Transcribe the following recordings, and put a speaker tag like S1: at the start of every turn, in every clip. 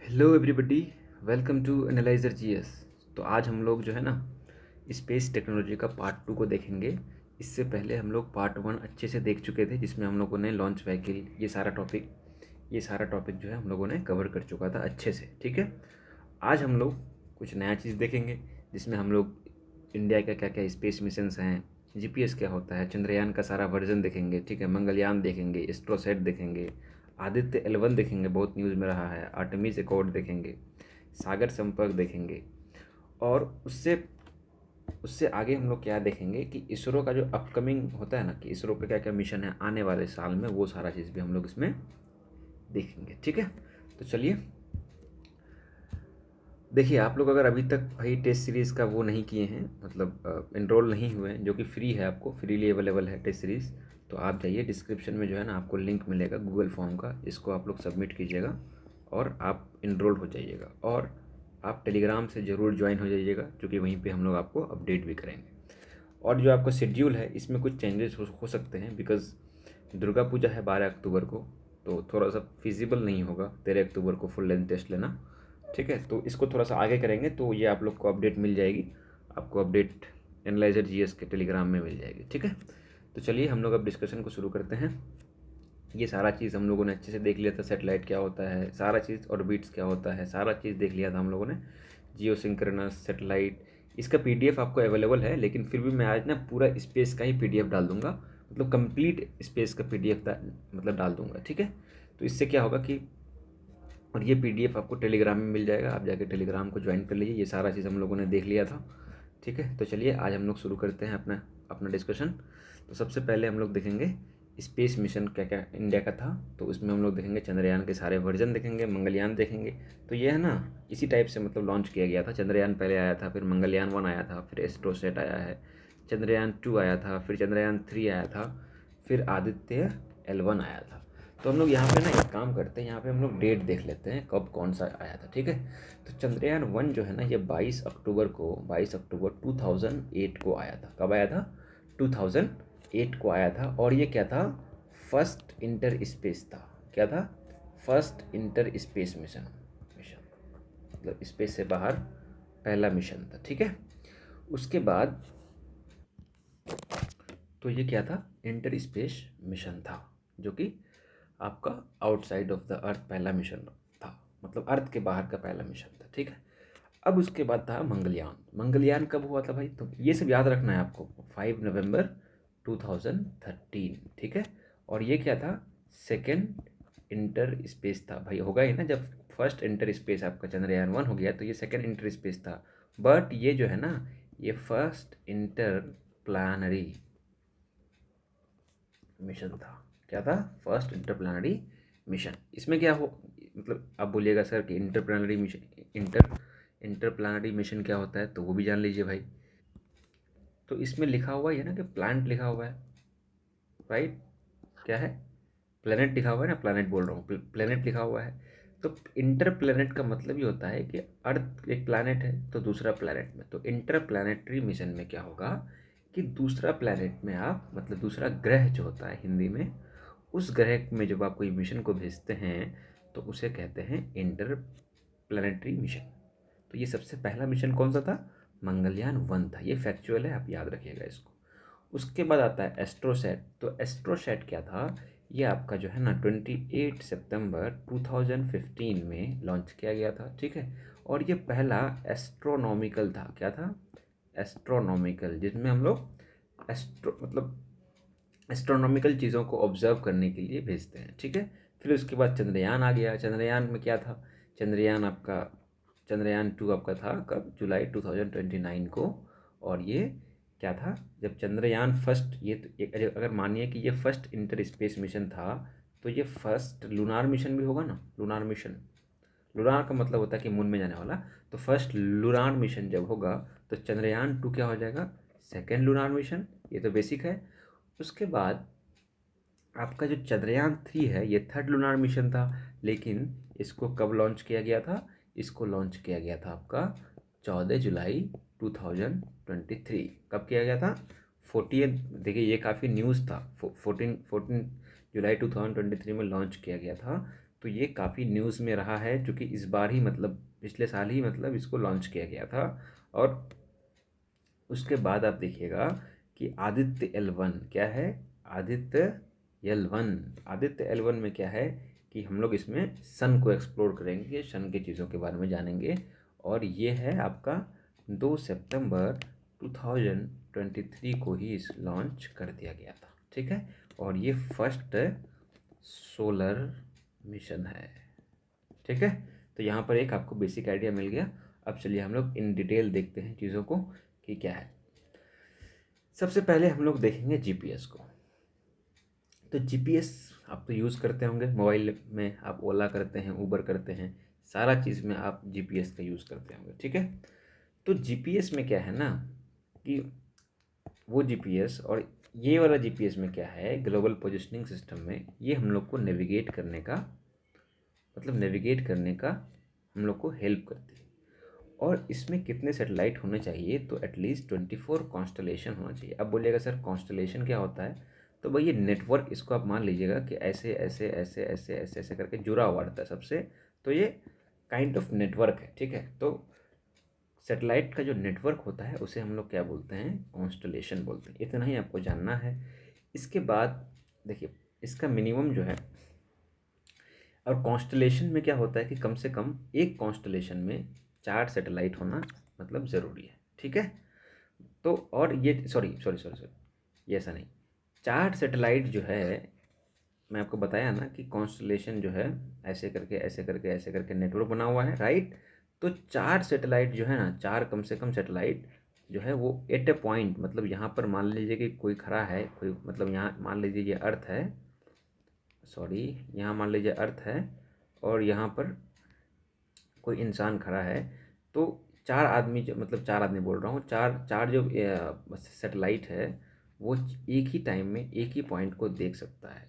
S1: Hello everybody, welcome to Analyzer GS. तो आज हम लोग जो है ना स्पेस टेक्नोलॉजी का पार्ट 2 को देखेंगे। इससे पहले हम लोग पार्ट 1 अच्छे से देख चुके थे, जिसमें हम लोगों ने लॉन्च व्हीकल ये सारा टॉपिक जो है हम लोगों ने कवर कर चुका था अच्छे से। ठीक है, आज हम लोग कुछ नया चीज़ देखेंगे, जिसमें हम लोग इंडिया का क्या क्या स्पेस मिशंस हैं, जीपीएस क्या होता है, चंद्रयान का सारा वर्जन देखेंगे। ठीक है, मंगलयान देखेंगे, एस्ट्रोसेट देखेंगे, आदित्य एल1 देखेंगे, बहुत न्यूज़ में रहा है, आर्टेमिस एकॉर्ड देखेंगे, सागर संपर्क देखेंगे। और उससे उससे आगे हम लोग क्या देखेंगे कि इसरो का जो अपकमिंग होता है ना, कि इसरो का क्या क्या मिशन है आने वाले साल में, वो सारा चीज़ भी हम लोग इसमें देखेंगे। ठीक है, तो चलिए देखिए, आप लोग अगर अभी तक भाई टेस्ट सीरीज़ का वो नहीं किए हैं, मतलब इनरोल नहीं हुए हैं, जो कि फ्री है, आपको फ्रीली अवेलेबल है टेस्ट सीरीज़, तो आप जाइए डिस्क्रिप्शन में जो है ना आपको लिंक मिलेगा गूगल फॉर्म का, इसको आप लोग सबमिट कीजिएगा और आप इनरोल हो जाइएगा। और आप टेलीग्राम से ज़रूर ज्वाइन हो जाइएगा, क्योंकि वहीं पे हम लोग आपको अपडेट भी करेंगे। और जो आपका शेड्यूल है, इसमें कुछ चेंजेस हो सकते हैं, बिकॉज़ दुर्गा पूजा है 12 अक्टूबर को, तो थोड़ा सा फिजिबल नहीं होगा 13 अक्टूबर को फुल लेंथ टेस्ट लेना। ठीक है, तो इसको थोड़ा सा आगे करेंगे, तो ये आप लोग को अपडेट मिल जाएगी। आपको अपडेट एनालाइजर जीएस के टेलीग्राम में मिल जाएगी। ठीक है, तो चलिए हम लोग अब डिस्कशन को शुरू करते हैं। ये सारा चीज़ हम लोगों ने अच्छे से देख लिया था, सैटेलाइट क्या होता है, सारा चीज़, ऑर्बिट्स क्या होता है, सारा चीज़ देख लिया था हम लोगों ने। जियो सिंक्रोनस सैटेलाइट, इसका पीडीएफ आपको अवेलेबल है, लेकिन फिर भी मैं आज ना पूरा स्पेस का ही पीडीएफ डाल दूंगा, मतलब कंप्लीट स्पेस का पीडीएफ मतलब डाल दूंगा। ठीक है, तो इससे क्या होगा कि, और ये पीडीएफ आपको टेलीग्राम में मिल जाएगा, आप जाके टेलीग्राम को ज्वाइन कर लीजिए। ये सारा चीज़ हम लोगों ने देख लिया था। ठीक है, तो चलिए आज हम लोग शुरू करते हैं अपना अपना डिस्कशन। तो सबसे पहले हम लोग देखेंगे स्पेस मिशन क्या क्या इंडिया का था, तो उसमें हम लोग देखेंगे चंद्रयान के सारे वर्जन देखेंगे, मंगलयान देखेंगे। तो ये है ना इसी टाइप से मतलब लॉन्च किया गया था। चंद्रयान पहले आया था, फिर मंगलयान 1 आया था, फिर एस्ट्रोसेट आया है, चंद्रयान 2 आया था, फिर चंद्रयान 3 आया था, फिर आदित्य एल1 आया था। तो हम लोग यहाँ पे ना एक काम करते हैं, यहाँ पे हम लोग डेट देख लेते हैं कब कौन सा आया था। ठीक है, तो चंद्रयान 1 जो है ना, ये 22 अक्टूबर 2008 को आया था। कब आया था? 2008 को आया था। और ये क्या था? फर्स्ट इंटर स्पेस था। क्या था? First inter space mission mission मतलब स्पेस से बाहर पहला मिशन था। ठीक है, उसके बाद तो ये क्या था? इंटर स्पेस मिशन था, जो कि आपका आउटसाइड ऑफ द अर्थ पहला मिशन था, मतलब अर्थ के बाहर का पहला मिशन था। ठीक है, अब उसके बाद था मंगलयान। मंगलयान कब हुआ था भाई? तो ये सब याद रखना है आपको। 5 नवंबर 2013। ठीक है, और ये क्या था? सेकेंड इंटर स्पेस था भाई। होगा ही ना, जब फर्स्ट इंटर स्पेस आपका चंद्रयान 1 हो गया, तो ये सेकेंड इंटर स्पेस था। बट ये जो है ना, ये फर्स्ट इंटर प्लानरी मिशन था। क्या था? First interplanetary mission. इसमें क्या हो, मतलब आप बोलिएगा सर कि इंटरप्लानरी मिशन, इंटरप्लानरी मिशन क्या होता है, तो वो भी जान लीजिए भाई। तो इसमें लिखा हुआ है ना कि प्लानट लिखा हुआ है, राइट? क्या है? प्लेनेट लिखा हुआ है ना, प्लानट बोल रहा हूँ, प्लेनेट लिखा हुआ है। तो इंटर प्लेनेट का मतलब ये होता है कि अर्थ एक प्लानट है, तो दूसरा प्लानट में, तो इंटर प्लानटरी मिशन में क्या होगा कि दूसरा प्लानट में आप, मतलब दूसरा ग्रह जो होता है हिंदी में, उस ग्रह में जब आप कोई मिशन को भेजते हैं, तो उसे कहते हैं इंटर प्लानटरी मिशन। तो ये सबसे पहला मिशन कौन सा था? मंगलयान 1 था। ये फैक्चुअल है, आप याद रखिएगा इसको। उसके बाद आता है एस्ट्रोसेट। तो एस्ट्रोसेट क्या था? ये आपका जो है ना 28 सितंबर 2015 में लॉन्च किया गया था। ठीक है, और ये पहला एस्ट्रोनॉमिकल था। क्या था? एस्ट्रोनॉमिकल, जिसमें हम लोग मतलब एस्ट्रोनॉमिकल चीज़ों को ऑब्जर्व करने के लिए भेजते हैं। ठीक है, फिर उसके बाद चंद्रयान आ गया। चंद्रयान में क्या था? चंद्रयान आपका चंद्रयान 2 आपका था कब? जुलाई 2029 को। और ये क्या था? जब चंद्रयान फर्स्ट, ये तो अगर मानिए कि ये फर्स्ट इंटर स्पेस मिशन था, तो ये फर्स्ट लूनार मिशन भी होगा ना। लूनार मिशन, लूनार का मतलब होता है कि मून में जाने वाला। तो फर्स्ट लूनार मिशन जब होगा, तो चंद्रयान 2 क्या हो जाएगा? Second lunar mission. ये तो बेसिक है। उसके बाद आपका जो चंद्रयान 3 है, ये थर्ड लूनार मिशन था। लेकिन इसको कब लॉन्च किया गया था? इसको लॉन्च किया गया था आपका 14 जुलाई 2023। कब किया गया था? 14, देखिए ये काफ़ी न्यूज़ था। 14 14 जुलाई 2023 में लॉन्च किया गया था। तो ये काफ़ी न्यूज़ में रहा है, क्योंकि इस बार ही मतलब पिछले साल ही मतलब इसको लॉन्च किया गया था। और उसके बाद आप देखिएगा कि आदित्य L1 क्या है, आदित्य L1, आदित्य L1 में क्या है कि हम लोग इसमें सन को एक्सप्लोर करेंगे, सन की चीज़ों के बारे में जानेंगे। और ये है आपका 2 सितंबर 2023 को ही इस लॉन्च कर दिया गया था, ठीक है। और ये फर्स्ट सोलर मिशन है, ठीक है। तो यहाँ पर एक आपको बेसिक आइडिया मिल गया। अब चलिए हम लोग इन डिटेल देखते हैं चीज़ों को कि क्या है। सबसे पहले हम लोग देखेंगे जीपीएस को। तो जीपीएस आप तो यूज़ करते होंगे मोबाइल में, आप ओला करते हैं, उबर करते हैं, सारा चीज़ में आप जीपीएस का यूज़ करते होंगे, ठीक है। तो जीपीएस में क्या है ना कि वो जीपीएस और ये वाला जीपीएस में क्या है, ग्लोबल पोजिशनिंग सिस्टम में ये हम लोग को नेविगेट करने का हम लोग को हेल्प करती है। और इसमें कितने सैटेलाइट होने चाहिए, तो एटलीस्ट 24 कॉन्स्टलेशन होना चाहिए। अब बोलिएगा सर कॉन्स्टलेशन क्या होता है, तो भाई ये नेटवर्क, इसको आप मान लीजिएगा कि ऐसे ऐसे ऐसे ऐसे ऐसे ऐसे करके जुड़ा हुआ रहता है सबसे। तो ये काइंड ऑफ नेटवर्क है, ठीक है। तो सैटेलाइट का जो नेटवर्क होता है उसे हम लोग क्या बोलते हैं, कॉन्स्टलेशन बोलते हैं। इतना ही आपको जानना है। इसके बाद देखिए इसका मिनिमम जो है, और कॉन्स्टलेशन में क्या होता है कि कम से कम एक कॉन्स्टलेशन में 4 सैटेलाइट होना मतलब ज़रूरी है, ठीक है। तो और ये सॉरी सॉरी सॉरी सॉरी, ये ऐसा नहीं, 4 सैटेलाइट जो है, मैं आपको बताया ना कि कॉन्स्टलेशन जो है ऐसे करके ऐसे करके ऐसे करके नेटवर्क बना हुआ है, राइट। तो 4 सैटेलाइट जो है ना, 4 कम से कम सैटेलाइट जो है वो एट ए पॉइंट, मतलब यहाँ पर मान लीजिए कि कोई खड़ा है, कोई मतलब यहाँ मान लीजिए ये अर्थ है, सॉरी यहाँ मान लीजिए अर्थ है और यहाँ पर कोई इंसान खड़ा है। तो 4 आदमी जो मतलब 4 आदमी बोल रहा हूँ, चार चार जो सैटेलाइट है वो एक ही टाइम में एक ही पॉइंट को देख सकता है।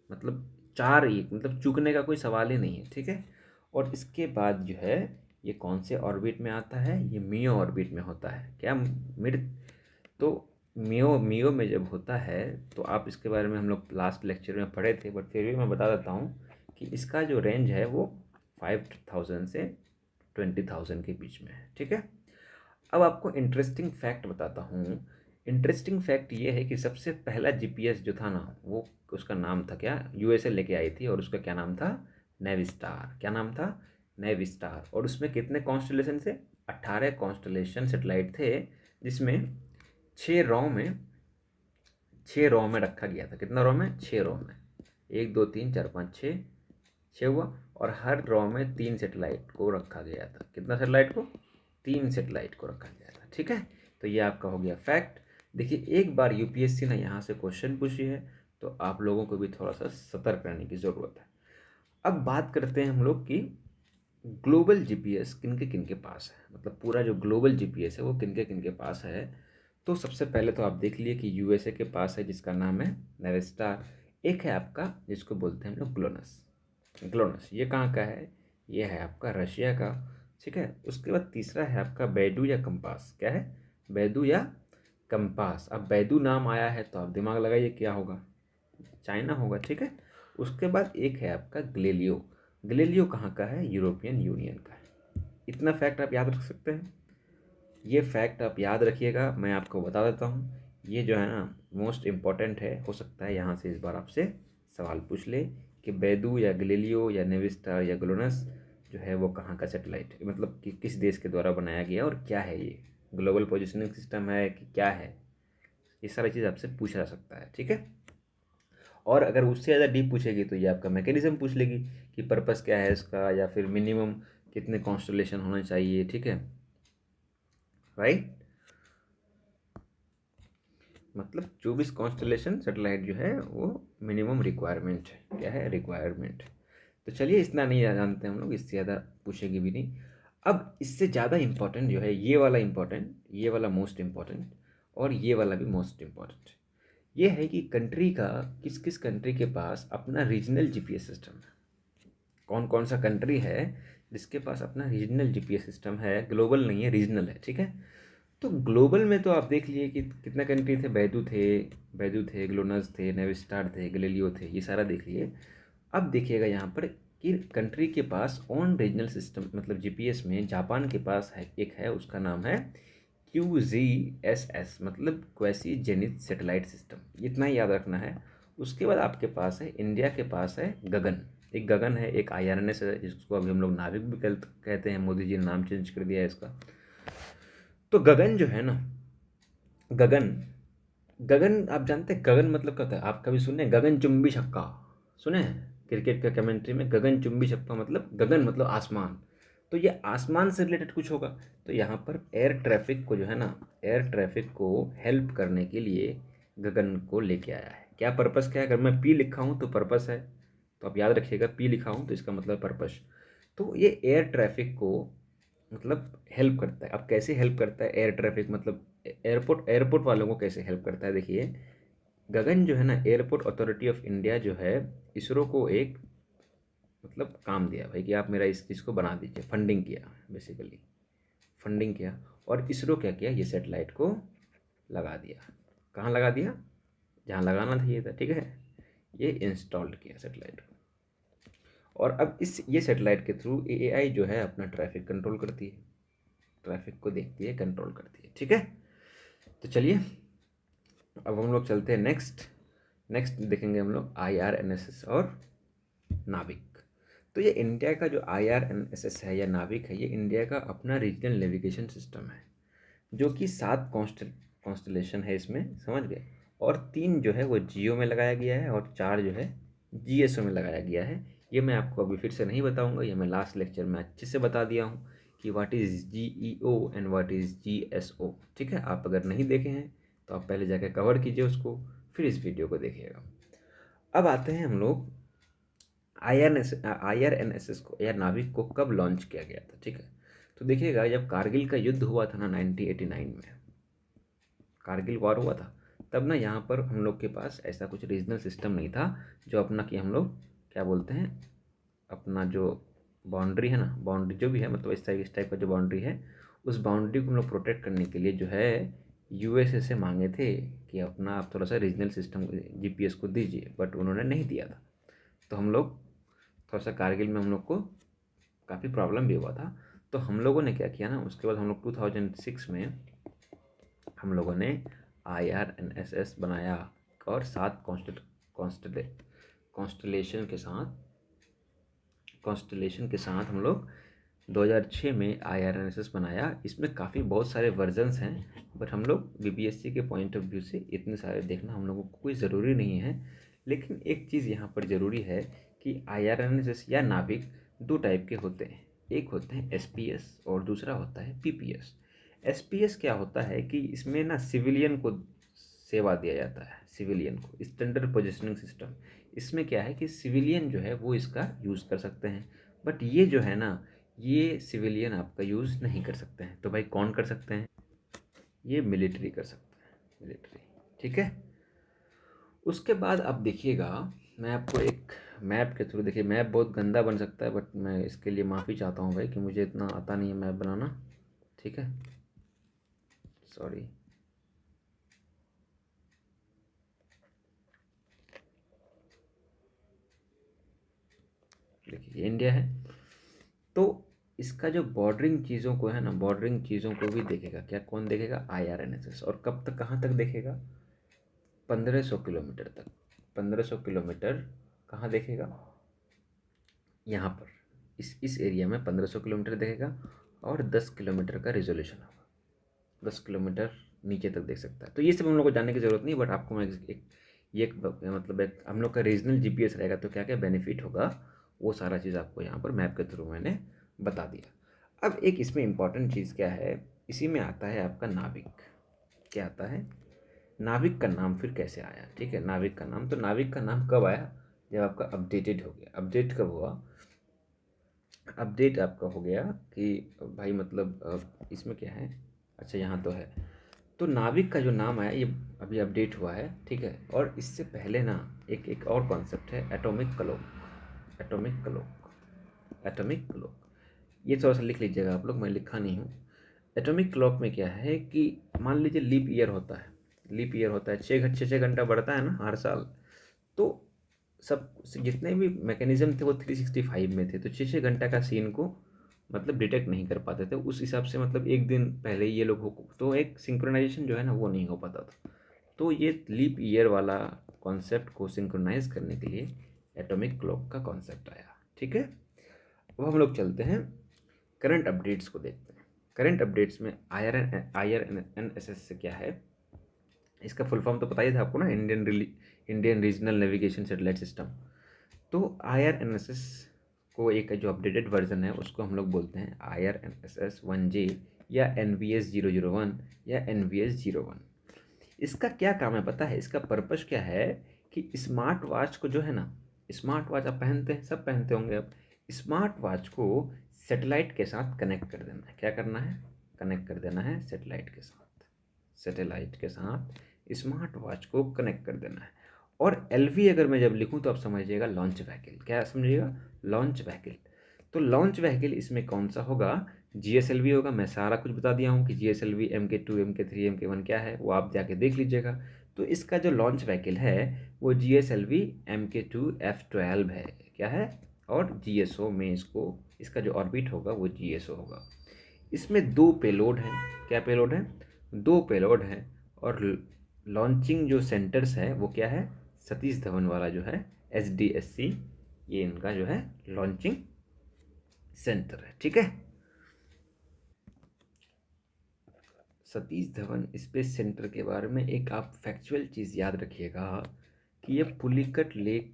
S1: मतलब 4 एक मतलब चूकने का कोई सवाल ही नहीं है, ठीक है। और इसके बाद जो है ये कौन से ऑर्बिट में आता है, ये मियो ऑर्बिट में होता है, क्या मिड। तो मियो मियो में जब होता है तो आप इसके बारे में हम लोग लास्ट लेक्चर में पढ़े थे, बट फिर भी मैं बता देता हूँ कि इसका जो रेंज है वो 5000 से 20,000 के बीच में है, ठीक है। अब आपको इंटरेस्टिंग फैक्ट बताता हूँ। इंटरेस्टिंग फैक्ट ये है कि सबसे पहला जीपीएस जो था ना, वो उसका नाम था क्या, यूएसए लेके आई थी, और उसका क्या नाम था, नेविस्टार। क्या नाम था, नेविस्टार। और उसमें कितने कॉन्स्टलेशन से, 18 कॉन्स्टलेशन सेटेलाइट थे, जिसमें 6 रॉ में 6 रॉ में रखा गया था। कितना रॉ में, 6 रॉ में, 1 2 3 4 5 6, 6 हुआ। और हर रॉ में 3 सेटेलाइट को रखा गया था। कितना सेटेलाइट को, 3 सेटेलाइट को रखा गया था, ठीक है। तो ये आपका हो गया फैक्ट। देखिए एक बार यूपीएससी ने यहाँ से क्वेश्चन पूछी है तो आप लोगों को भी थोड़ा सा सतर्क रहने की ज़रूरत है। अब बात करते हैं हम लोग कि ग्लोबल जीपीएस किन के पास है, मतलब पूरा जो ग्लोबल जीपीएस है वो किन के पास है। तो सबसे पहले तो आप देख लिए कि यूएसए के पास है जिसका नाम है नेविस्टार। एक है आपका जिसको बोलते हैं हम लोग ग्लोनस। ग्लोनस ये कहाँ का है, ये है आपका रशिया का, ठीक है। उसके बाद तीसरा है आपका बैडू या कंपास। क्या है, बैदू या कंपास। अब बैदू नाम आया है तो आप दिमाग लगाइए क्या होगा, चाइना होगा, ठीक है। उसके बाद एक है आपका ग्लेलियो। ग्लेलियो कहाँ का है, यूरोपियन यूनियन का है। इतना फैक्ट आप याद रख सकते हैं। ये फैक्ट आप याद रखिएगा, मैं आपको बता देता हूँ। ये जो है ना मोस्ट इम्पॉर्टेंट है, हो सकता है यहाँ से इस बार आपसे सवाल पूछ ले कि बैदू या गलीलियो या नेविस्टार या ग्लोनस जो है वो कहाँ का सेटेलाइट है, मतलब कि किस देश के द्वारा बनाया गया और क्या है, ये ग्लोबल पोजिशनिंग सिस्टम है कि क्या है। ये सारी चीज़ आपसे पूछा जा सकता है, ठीक है। और अगर उससे ज़्यादा डीप पूछेगी तो ये आपका मैकेनिज्म पूछ लेगी कि पर्पस क्या है इसका, या फिर मिनिमम कितने कॉन्स्टलेशन होने चाहिए, ठीक है, राइट। मतलब 24 कॉन्स्टलेशन सेटेलाइट जो है वो मिनिमम रिक्वायरमेंट है, क्या है, रिक्वायरमेंट। तो चलिए इतना नहीं जानते हम लोग, इससे ज़्यादा पूछेगी भी नहीं। अब इससे ज़्यादा इम्पोर्टेंट जो है ये वाला इम्पोर्टेंट, ये वाला मोस्ट इम्पोर्टेंट, और ये वाला भी मोस्ट इम्पोर्टेंट। ये है कि कंट्री का, किस किस कंट्री के पास अपना रीजनल जीपीएस सिस्टम है। कौन कौन सा कंट्री है जिसके पास अपना रीजनल जीपीएस सिस्टम है, ग्लोबल नहीं है, रीजनल है, ठीक है। तो ग्लोबल में तो आप देख लिए कि कितना कंट्री थे, बैदू थे, ग्लोनस थे, नेविस्टार थे, गलीलियो थे, ये सारा देख लिए। अब देखिएगा यहाँ पर कि कंट्री के पास ऑन रीजनल सिस्टम, मतलब जीपीएस में जापान के पास है, एक है, उसका नाम है QGSS, मतलब क्वैसी जेनिथ सैटेलाइट सिस्टम, इतना ही याद रखना है। उसके बाद आपके पास है, इंडिया के पास है गगन। एक गगन है, एक IRNS है, जिसको अभी हम लोग नाविक भी कहते हैं, मोदी जी ने नाम चेंज कर दिया है इसका। तो गगन जो है ना, गगन, गगन आप जानते हैं गगन मतलब क्या होता है? आप कभी सुने गगन चुंबी छक्का? सुने हैं क्रिकेट का कमेंट्री में गगन चुंबी छक्का, मतलब गगन मतलब आसमान। तो ये आसमान से रिलेटेड कुछ होगा। तो यहाँ पर एयर ट्रैफिक को जो है ना, एयर ट्रैफिक को हेल्प करने के लिए गगन को लेके आया है। क्या पर्पस क्या है? अगर मैं पी लिखा हूँ तो पर्पस है, तो आप याद रखिएगा, पी लिखा हूँ तो इसका मतलब पर्पस। तो ये एयर ट्रैफिक को मतलब हेल्प करता है। अब कैसे हेल्प करता है एयर ट्रैफिक, मतलब एयरपोर्ट, एयरपोर्ट वालों को कैसे हेल्प करता है? देखिए, गगन जो है ना, एयरपोर्ट अथॉरिटी ऑफ इंडिया जो है, इसरो को एक मतलब काम दिया भाई कि आप मेरा इस चीज़ को बना दीजिए, फंडिंग किया, बेसिकली फंडिंग किया। और इसरो क्या किया, ये सेटेलाइट को लगा दिया। कहाँ लगा दिया? जहाँ लगाना चाहिए था, ठीक है। ये इंस्टॉल्ड किया सेटेलाइट को। और अब इस ये सेटेलाइट के थ्रू एआई जो है अपना ट्रैफिक कंट्रोल करती है, ट्रैफिक को देखती है, कंट्रोल करती है, ठीक है। तो चलिए अब हम लोग चलते हैं नेक्स्ट। नेक्स्ट देखेंगे हम लोग IRNSS और नाविक। तो ये इंडिया का जो IRNSS है या नाविक है, ये इंडिया का अपना रीजनल नेविगेशन सिस्टम है, जो कि 7 कॉन्स्टलेशन है इसमें, समझ गए। और 3 जो है वो जियो में लगाया गया है, और 4 जो है GSO में लगाया गया है। ये मैं आपको अभी फिर से नहीं बताऊंगा, ये मैं लास्ट लेक्चर में अच्छे से बता दिया हूँ कि what is GEO and what is GSO, ठीक है। आप अगर नहीं देखे हैं तो आप पहले जाकर कवर कीजिए उसको, फिर इस वीडियो को देखिएगा। अब आते हैं हम लोग IRNSS को या नाविक को कब लॉन्च किया गया था, ठीक है। तो देखिएगा, जब कारगिल का युद्ध हुआ था ना 1989 में, कारगिल वॉर हुआ था, तब ना यहाँ पर हम लोग के पास ऐसा कुछ रीजनल सिस्टम नहीं था जो अपना, कि हम लोग क्या बोलते हैं, अपना जो बाउंड्री है ना, बाउंड्री जो भी है, मतलब इस टाइप का जो बाउंड्री है, उस बाउंड्री को हम लोग प्रोटेक्ट करने के लिए जो है USA से मांगे थे कि अपना आप थोड़ा सा रीजनल सिस्टम GPS को दीजिए, बट उन्होंने नहीं दिया था। तो हम लोग थोड़ा सा कारगिल में हम लोग को काफ़ी प्रॉब्लम भी हुआ था। तो हम लोगों ने क्या किया ना, उसके बाद हम लोग 2006 में हम लोगों ने IRNSS बनाया, और 7 कॉन्स्टलेशन के साथ हम लोग 2006 में IRNSS बनाया। इसमें काफ़ी बहुत सारे वर्जन्स हैं, बट हम लोग BPSC के पॉइंट ऑफ व्यू से इतने सारे देखना हम लोगों को कोई ज़रूरी नहीं है। लेकिन एक चीज़ यहाँ पर ज़रूरी है कि IRNSS या नाविक 2 टाइप के होते हैं। एक होते हैं SPS और दूसरा होता है PPS। SPS क्या होता है कि इसमें ना सिविलियन को सेवा दिया जाता है, सिविलियन को, स्टैंडर्ड पोजिशनिंग सिस्टम। इसमें क्या है कि सिविलियन जो है वो इसका यूज़ कर सकते हैं, बट ये जो है ना, ये सिविलियन आपका यूज़ नहीं कर सकते हैं। तो भाई कौन कर सकते हैं? ये मिलिट्री कर सकते हैं, मिलिट्री, ठीक है। उसके बाद आप देखिएगा, मैं आपको एक मैप के थ्रू, देखिए मैप बहुत गंदा बन सकता है, बट मैं इसके लिए माफ़ी चाहता हूँ भाई कि मुझे इतना आता नहीं है मैप बनाना, ठीक है, सॉरी। देखिए ये इंडिया है, तो इसका जो बॉर्डरिंग चीज़ों को है ना, बॉर्डरिंग चीज़ों को भी देखेगा क्या, कौन देखेगा? IRNSS। और कब तक, कहाँ तक देखेगा? 1500 किलोमीटर तक। 1500 किलोमीटर कहाँ देखेगा? यहाँ पर इस एरिया में 1500 किलोमीटर देखेगा, और 10 किलोमीटर का रिजोल्यूशन होगा, 10 किलोमीटर नीचे तक देख सकता है। तो ये सब हम लोग को जानने की ज़रूरत नहीं, बट आपको मैं मतलब एक हम लोग का रीजनल GPS रहेगा तो क्या क्या बेनिफिट होगा, वो सारा चीज़ आपको यहाँ पर मैप के थ्रू मैंने बता दिया। अब एक इसमें इम्पॉर्टेंट चीज़ क्या है, इसी में आता है आपका नाविक। क्या आता है? नाविक का नाम फिर कैसे आया, ठीक है। नाविक का नाम, तो नाविक का नाम कब आया? जब आपका अपडेटेड हो गया। अपडेट कब हुआ? अपडेट आपका हो गया कि भाई मतलब इसमें क्या है, अच्छा यहाँ तो है। तो नाविक का जो नाम आया, ये अभी अपडेट हुआ है, ठीक है। और इससे पहले ना एक एक और कॉन्सेप्ट है, atomic clock. Atomic clock, atomic clock, ये थोड़ा सा लिख लीजिएगा आप लोग, मैं लिखा नहीं हूँ। एटॉमिक क्लॉक में क्या है कि मान लीजिए लीप ईयर होता है, लीप ईयर होता है, 6 घंटा बढ़ता है ना हर साल। तो सब जितने भी मैकेनिज्म थे वो 365 में थे, तो 6-6 घंटा का सीन को मतलब डिटेक्ट नहीं कर पाते थे उस हिसाब से, मतलब एक दिन पहले ही ये लोग हो, तो एक सिंक्रोनाइजेशन जो है ना वो नहीं हो पाता था। तो ये लीप ईयर वाला कॉन्सेप्ट को सिंक्रोनाइज करने के लिए एटॉमिक क्लॉक का कॉन्सेप्ट आया। ठीक है, अब हम लोग चलते हैं करंट अपडेट्स को देखते हैं। करंट अपडेट्स में IRNSS से क्या है, इसका फुल फॉर्म तो पता ही था आपको ना, Indian regional navigation satellite system. तो IRNSS को एक जो अपडेटेड वर्जन है उसको हम लोग बोलते हैं IRNSS 1J या NVS 001 या NVS 01। इसका क्या काम है पता है, इसका पर्पस क्या है कि स्मार्ट वॉच को जो है ना, स्मार्ट वॉच आप पहनते हैं, सब पहनते होंगे अब, स्मार्ट वॉच को सैटेलाइट के साथ कनेक्ट कर देना है। क्या करना है, कनेक्ट कर देना है सैटेलाइट के साथ, सैटेलाइट के साथ स्मार्ट वॉच को कनेक्ट कर देना है। और LV अगर मैं जब लिखूं तो आप समझिएगा लॉन्च व्हीकल, क्या समझिएगा, लॉन्च व्हीकल। तो लॉन्च व्हीकल इसमें कौन सा होगा, GSLV होगा। मैं सारा कुछ बता दिया हूँ कि GSLV MK2 MK3 MK1 क्या है, वो आप जाके देख लीजिएगा। तो इसका जो लॉन्च व्हीकल है वो GSLV MK2F12 है, क्या है, और GSO में इसको, इसका जो ऑर्बिट होगा वो GSO होगा। इसमें 2 पेलोड हैं, क्या पेलोड है, 2 पेलोड हैं। और लॉन्चिंग जो सेंटर्स है वो क्या है, सतीश धवन वाला जो है SDSC, ये इनका जो है लॉन्चिंग सेंटर है। ठीक है, सतीश धवन स्पेस सेंटर के बारे में एक आप फैक्चुअल चीज़ याद रखिएगा कि ये पुलिकट लेक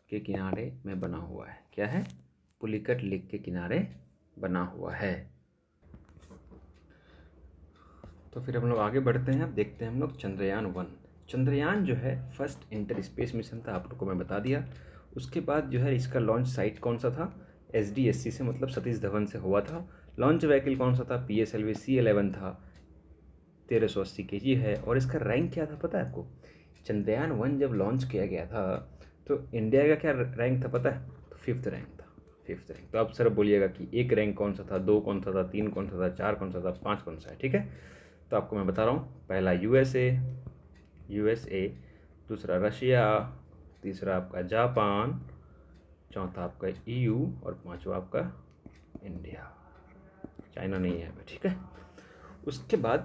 S1: के किनारे में बना हुआ है। क्या है, पुलिकट लेक के किनारे बना हुआ है। तो फिर हम लोग आगे बढ़ते हैं, अब देखते हैं हम लोग चंद्रयान 1। चंद्रयान जो है फर्स्ट इंटर स्पेस मिशन था, आप लोग को मैं बता दिया। उसके बाद जो है इसका लॉन्च साइट कौन सा था, SDSC से, मतलब सतीश धवन से हुआ था। लॉन्च व्हीकल कौन सा था, PSLV C11 था, 1380 kg है। और इसका रैंक क्या था पता है आपको, चंद्रयान 1 जब लॉन्च किया गया था तो इंडिया का क्या रैंक था पता है, तो 5th रैंक था, 5th रैंक। तो आप सर बोलिएगा कि एक रैंक कौन सा था, 2 कौन सा था, 3 कौन सा था, 4 कौन सा था, 5 कौन सा है। ठीक है, तो आपको मैं बता रहा हूँ, पहला USA, दूसरा रशिया, तीसरा आपका जापान, चौथा आपका EU और पांचवा आपका इंडिया, चाइना नहीं है। ठीक है, उसके बाद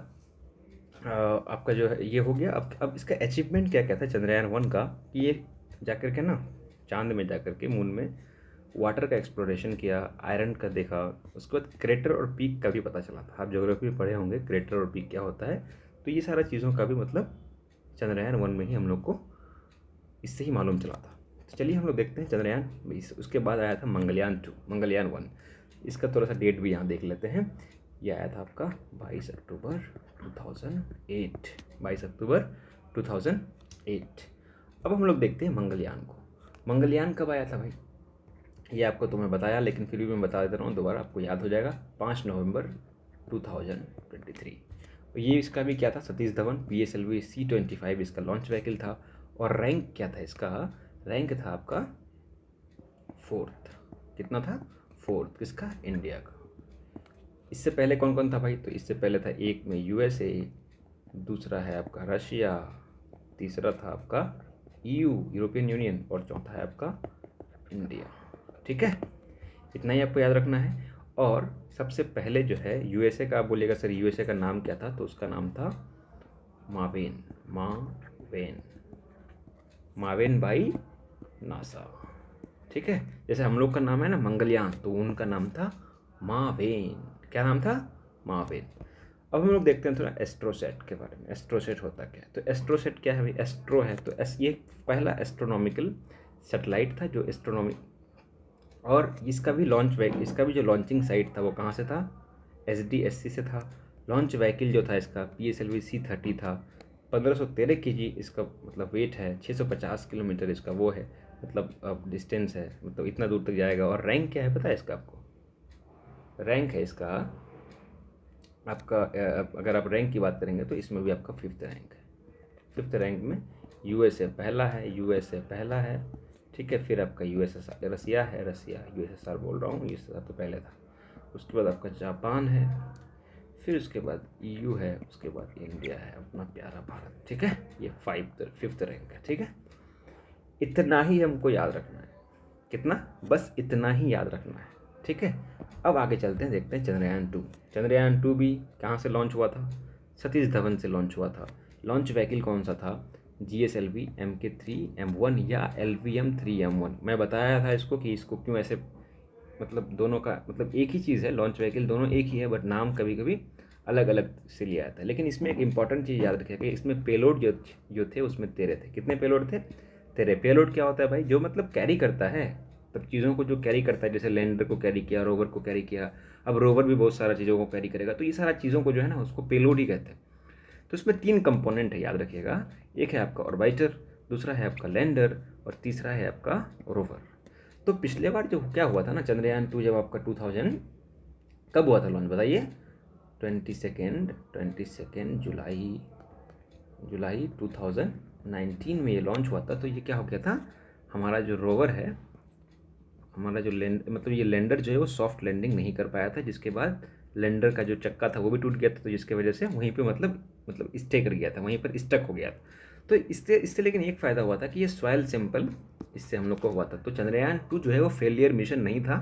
S1: आपका जो है ये हो गया। अब इसका अचीवमेंट क्या क्या था चंद्रयान 1 का, कि ये जाकर के ना चांद में जाकर के, मून में वाटर का एक्सप्लोरेशन किया, आयरन का देखा। उसके बाद क्रेटर और पीक का भी पता चला था, आप ज्योग्राफी में पढ़े होंगे क्रेटर और पीक क्या होता है। तो ये सारा चीज़ों का भी मतलब चंद्रयान 1 में ही हम लोग को इससे ही मालूम चला था। तो चलिए हम लोग देखते हैं चंद्रयान। उसके बाद आया था मंगलयान 2, मंगलयान 1। इसका थोड़ा सा डेट भी यहाँ देख लेते हैं। ये आया था आपका 22 अक्टूबर 2008, 22 अक्टूबर 2008। अब हम लोग देखते हैं मंगलयान को। मंगलयान कब आया था भाई, ये आपको तो मैं बताया, लेकिन फिर भी मैं बता देता हूँ दोबारा, आपको याद हो जाएगा। 5 नवंबर 2023। और ये इसका भी क्या था, सतीश धवन PSLV C25 इसका लॉन्च व्हीकल था। और रैंक क्या था इसका, रैंक था आपका 4th। कितना था, 4th, किसका, इंडिया का। इससे पहले कौन कौन था भाई, तो इससे पहले था एक में USA, दूसरा है आपका रशिया, तीसरा था आपका EU यूरोपियन यूनियन, और चौथा है आपका इंडिया। ठीक है, इतना ही आपको याद रखना है। और सबसे पहले जो है USA का, आप बोलिएगा सर USA का नाम क्या था, तो उसका नाम था मावेन, मावेन बाई नासा। ठीक है, जैसे हम लोग का नाम है ना मंगलयान, तो उनका नाम था मावेन। क्या नाम था, मावेन। अब हम लोग देखते हैं थोड़ा एस्ट्रोसेट के बारे में। एस्ट्रोसेट होता क्या है, तो एस्ट्रोसेट क्या है भाई, एस्ट्रो है तो ये पहला एस्ट्रोनॉमिकल सैटेलाइट था जो एस्ट्रोनॉमी, और इसका भी इसका भी जो लॉन्चिंग साइट था वो कहाँ से था, SDSC से था। लॉन्च व्हीकल जो था इसका PSLV C30 था। 1513 kg इसका मतलब वेट है, 650 किलोमीटर इसका वो है, मतलब अब डिस्टेंस है, मतलब इतना दूर तक जाएगा। और रैंक क्या है पता है इसका आपको, रैंक है इसका आपका, अगर आप रैंक की बात करेंगे तो इसमें भी आपका 5th रैंक है। 5th रैंक में USA पहला है, USA पहला है। ठीक है, फिर आपका USSR, रसिया है, रसिया, USSR बोल रहा हूँ, USSR तो पहले था। उसके बाद आपका जापान है, फिर उसके बाद EU है, उसके बाद इंडिया है, अपना प्यारा भारत। ठीक है, ये 5th 5th रैंक है। ठीक है, इतना ही हमको याद रखना है। कितना? बस इतना ही याद रखना है, ठीक है। अब आगे चलते हैं, देखते हैं चंद्रयान 2। चंद्रयान 2 भी कहाँ से लॉन्च हुआ था? सतीश धवन से लॉन्च हुआ था। लॉन्च व्हीकल कौन सा था? GSLV Mk3M1 या LVM-3M1। मैं बताया था इसको कि इसको क्यों ऐसे, मतलब दोनों का मतलब एक ही चीज़ है, लॉन्च व्हीकल दोनों एक ही है, बट नाम कभी कभी अलग अलग से लिया जाता है। लेकिन इसमें एक इंपॉर्टेंट चीज़ याद रखिए कि इसमें पेलोड जो थे उसमें 13 थे। कितने पेलोड थे? 13। पेलोड क्या होता है भाई? जो मतलब कैरी करता है, तब चीज़ों को जो कैरी करता है, जैसे लैंडर को कैरी किया, रोवर को कैरी किया। अब रोवर भी बहुत सारा चीज़ों को कैरी करेगा, तो ये सारा चीज़ों को जो है ना उसको पेलोड ही कहते हैं। तो इसमें 3 कंपोनेंट है, याद रखिएगा। एक है आपका ऑर्बिटर, दूसरा है आपका लैंडर, और तीसरा है आपका रोवर। तो पिछले बार जो क्या हुआ था ना, चंद्रयान 2 जब आपका 2000 कब हुआ था लॉन्च बताइए? 22 जुलाई जुलाई 2019 में ये लॉन्च हुआ था। तो ये क्या हो गया था, हमारा जो रोवर है, हमारा जो लैंड मतलब ये लैंडर जो है वो सॉफ्ट लैंडिंग नहीं कर पाया था, जिसके बाद लैंडर का जो चक्का था वो भी टूट गया था, तो जिसके वजह से वहीं पे मतलब स्टे कर गया था, वहीं पर स्टक हो गया था। तो इससे इससे लेकिन एक फ़ायदा हुआ था कि ये सॉयल सैंपल इससे हम लोग को हुआ था। तो चंद्रयान 2 जो है वो फेलियर मिशन नहीं था,